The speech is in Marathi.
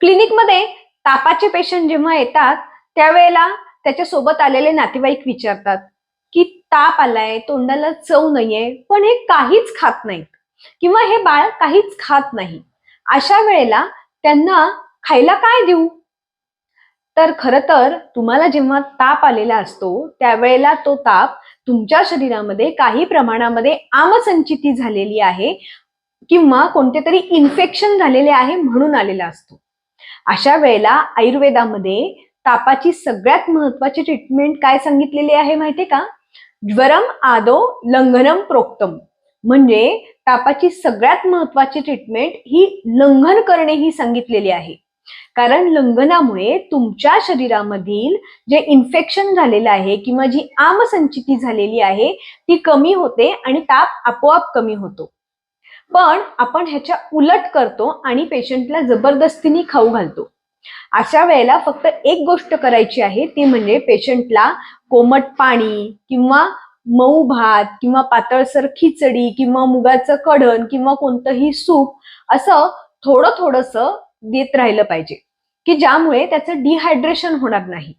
क्लिनिकमध्ये तापाचे पेशंट जेव्हा येतात त्यावेळेला त्याच्यासोबत आलेले नातेवाईक विचारतात की ताप आलाय, तोंडाला चव नाहीये, पण हे काहीच खात नाहीत किंवा हे बाळ काहीच खात नाही. अशा वेळेला त्यांना खायला काय देऊ? तर खरं तर तुम्हाला जेव्हा ताप आलेला असतो त्यावेळेला तो ताप तुमच्या शरीरामध्ये काही प्रमाणामध्ये आमसंचिती झालेली आहे किंवा कोणते तरी इन्फेक्शन झालेले आहे म्हणून आलेला असतो. अशा वेळेला आयुर्वेदामध्ये तापाची सगळ्यात महत्वाची ट्रीटमेंट काय सांगितलेली आहे माहितीये का? ज्वरम आदो लंघनम प्रोक्तम. म्हणजे तापाची सगळ्यात महत्वाची ट्रीटमेंट ही लंघन करणे ही सांगितलेली आहे. कारण लंघनामुळे तुमच्या शरीरामधील जे इन्फेक्शन झालेलं आहे किंवा जी आमसंचिती झालेली आहे ती कमी होते आणि ताप आपोआप कमी होतो. पण आपण ह्याच्या उलट करतो आणि पेशंटला जबरदस्तीने खाऊ घालतो. अशा वेळेला फक्त एक गोष्ट करायची आहे, ती म्हणजे पेशंटला कोमट पाणी किंवा मऊ भात किंवा पातळसर खिचडी किंवा मुगाचं कढण किंवा कोणतंही सूप असं थोडं थोडंसं देत राहिलं पाहिजे की ज्यामुळे त्याचं डिहायड्रेशन होणार नाही.